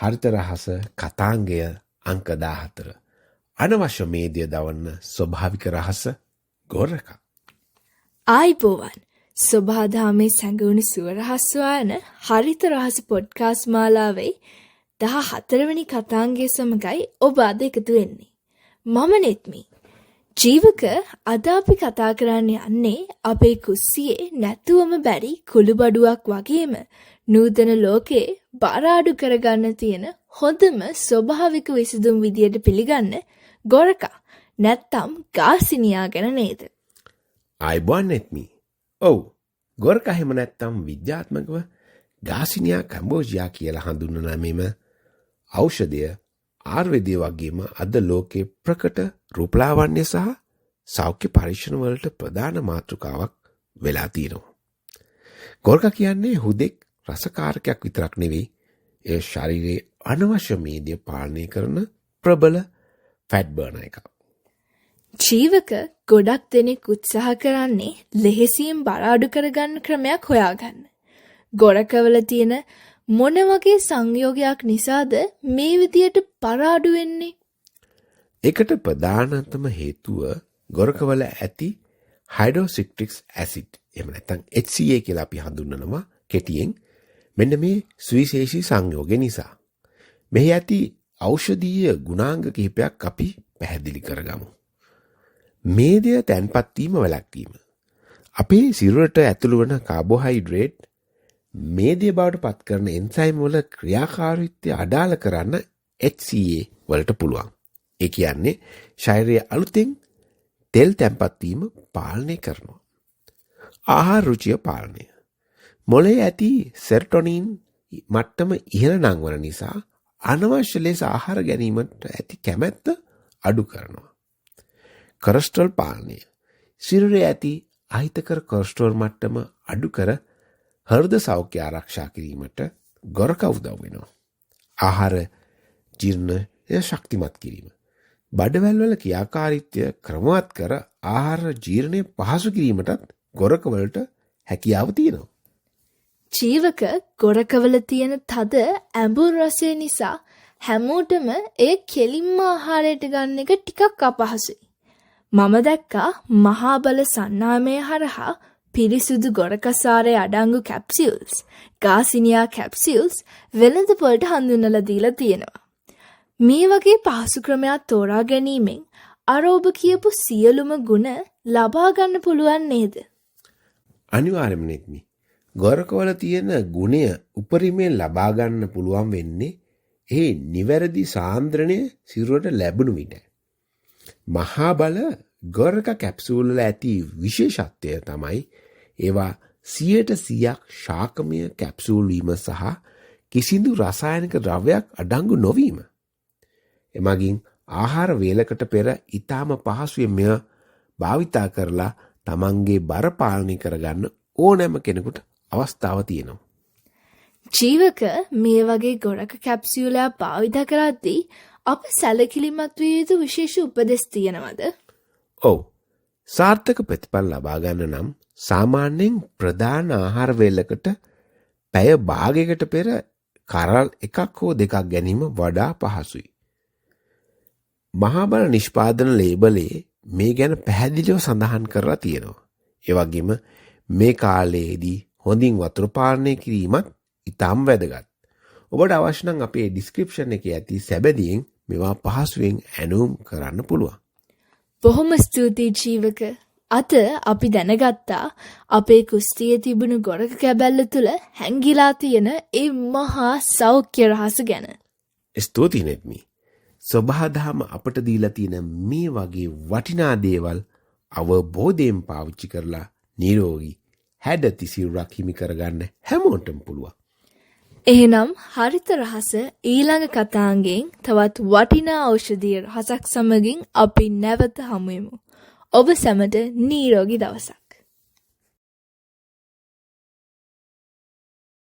හරිත රහස කතාංගය අංක 14. අනවශ්‍ය මේදිය දවන්න ස්වභාවික රහස ගොරක. ආයිබෝවන් ස්වභාදහමේ සැඟවුණු සුවරහස්වායන හරිත රහස පොඩ්කාස්ට් මාලාවේ 14 වෙනි කතාංගය සමගයි ඔබ අද එකතු වෙන්නේ. මම නෙත්මි. ජීවක අද අපි කතා කරන්න යන්නේ අපේ කුස්සියේ නැතුවම බැරි කුළුබඩුවක් වගේම නූතන ලෝකේ බර අඩු කරගන්න තියෙන හොඳම ස්වභාවික විසඳුම් විදියට පිළිගන්න ගොරකා නැත්තම් ගාසිනියා ගැන නේද? ආයිබෝන් නෙත්මි. ඔව් ගොරකා එහෙම නැත්තම් විද්‍යාත්මකව ගාසිනියා කැම්බෝජියා කියලා හඳුන්වන මෙම ඖෂධය ආයුර්වේදය වගේම අද ලෝකේ ප්‍රකට රූපලාවන්‍ය සහ සෞඛ්‍ය පරීක්ෂණ වලට ප්‍රධාන මාතෘකාවක් වෙලා තියෙනවා. ගොරකා කියන්නේ හුදෙක් රසකාරකයක් විතරක් නෙවෙයි, ඒ ශරීරයේ අනවශ්‍ය මේදිය පාලනය කරන ප්‍රබල ෆැට් බර්නර් එකක්. ජීවක ගොඩක් දෙනෙක් උත්සාහ කරන්නේ ලෙහෙසියෙන් බර අඩු කරගන්න ක්‍රමයක් හොයාගන්න. ගොරකවල තියෙන මොන වගේ සංයෝගයක් නිසාද මේ විදියට බර අඩු වෙන්නේ? ඒකට ප්‍රධානතම හේතුව ගොරකවල ඇති හයිඩ්‍රොක්සිට්‍රික් ඇසිඩ් එහෙම නැත්නම් HCA කියලා අපි හඳුන්වනවා කෙටියෙන්. මෙන්න මේ සුවිශේෂී සංයෝගය නිසා. මෙහි ඇති ඖෂධීය ගුණාංග කිහිපයක් අපි පැහැදිලි කරගමු. මේදය තැන්පත් වීම වැළැක්වීම. අපේ සිරුරට ඇතුළු වන කාබෝහයිඩ්‍රේට් මේදය බවට පත් කරන එන්සයිම් වල ක්‍රියාකාරීත්වය අඩාල කරන්න HCA වලට පුළුවන්. ඒ කියන්නේ ශරීරයේ අලුතෙන් තෙල් තැන්පත් වීම පාලනය කරනවා. ආහාර රුචිය පාලනය. මොළයේ ඇති සෙරටොනින් මට්ටම ඉහළ නංවන නිසා අනවශ්‍ය ලෙස ආහාර ගැනීමට ඇති කැමැත්ත අඩු කරනවා. කොලෙස්ටරෝල් පාලනය. සිරුරේ ඇති අහිතකර කොලෙස්ටරෝල් මට්ටම අඩු කර හෘද සෞඛ්‍ය ආරක්ෂා කිරීමට ගොරකා උදව් වෙනවා. ආහාර ජීර්ණය ශක්තිමත් කිරීම. බඩවැල් වල ක්‍රියාකාරීත්වය ක්‍රමවත් කර ආහාර ජීර්ණය පහසු කිරීමටත් ගොරකවලට හැකියාව තියෙනවා. ජීවක ගොරකවල තියෙන තද ඇඹුල් රසය නිසා හැමෝටම ඒ කෙලින්ම ආහාරයට ගන්න එක ටිකක් අපහසුයි. මම දැක්කා මහා බල සන්නාමය හරහා පිරිසුදු ගොරකසාරයේ අඩංගු කැප්සියුල්ස්, ගාසිනියා කැප්සියුල්ස් වෙළඳපොළට හඳුන්වලා දීලා තියෙනවා. මේ වගේ පහසු ක්‍රමයක් තෝරා ගැනීමෙන් අර ඔබ කියපු සියලුම ගුණ ලබා ගන්න පුළුවන් නේද? අනිවාර්යයෙන්ම නෙත්මි. ගොරකවල තියෙන ගුණය උපරිමයෙන් ලබා ගන්න පුළුවන් වෙන්නේ ඒ නිවැරදි සාන්ද්‍රණය සිරුරට ලැබුණු විට. මහා බල ගොරක කැප්සූල් වල ඇති විශේෂත්වය තමයි ඒවා 100% ශාකමය කැප්සූල් වීම සහ කිසිදු රසායනික ද්‍රව්‍යයක් අඩංගු නොවීම. එමගින් ආහාර වේලකට පෙර ඊටාම පහසුවෙන් මෙය භාවිතා කරලා තමන්ගේ බර පාලනය කරගන්න ඕනෑම කෙනෙකුට අවස්ථාව තියෙනවා. ජීවක මේ වගේ ගොරක කැප්සියුලයක් භාවිත කරද්දී අප සැලකිලිමත් විය යුතු විශේෂ උපදෙස් තියෙනවද? ඔව්. සාර්ථක ප්‍රතිඵල ලබා ගන්න නම් සාමාන්‍යයෙන් ප්‍රධාන ආහාර වේලකට පැය භාගයකට පෙර කරල් එකක් හෝ දෙකක් ගැනීම වඩා පහසුයි. මහා බල නිෂ්පාදන ලේබලයේ මේ ගැන පැහැදිලිව සඳහන් කරලා තියෙනවා. ඒ වගේම මේ කාලයේදී හොඳින් වතුර පානය කිරීමත් ඉතාම වැදගත්. ඔබට අවශ්‍ය නම් අපේ ඩිස්ක්‍රිප්ෂන් එකේ ඇති සැබැදියෙන් මේවා පහසුවෙන් ඇනුම් කරන්න පුළුවන්. බොහොම ස්තුතියි ජීවක. අද අපි දැනගත්තා අපේ කුස්සියේ තිබුණු ගොරක කැබැල්ල තුල හැංගිලා තියෙන ඒ මහා සෞඛ්‍ය රහස ගැන. ස්තුතියි නෙත්මි. සබහාදහම අපට දීලා තියෙන මේ වගේ වටිනා දේවල් අවබෝධයෙන් පාවිච්චි කරලා නිරෝගී හැඩති සිරුරක් හිමි කරගන්න හැමෝටම පුළුවන්. එහෙනම් හරිත රහස ඊළඟ කතාංගයෙන් තවත් වටිනා ඖෂධීය රහසක් සමගින් අපි නැවත හමු වෙමු. ඔබ සැමට නිරෝගී දවසක්.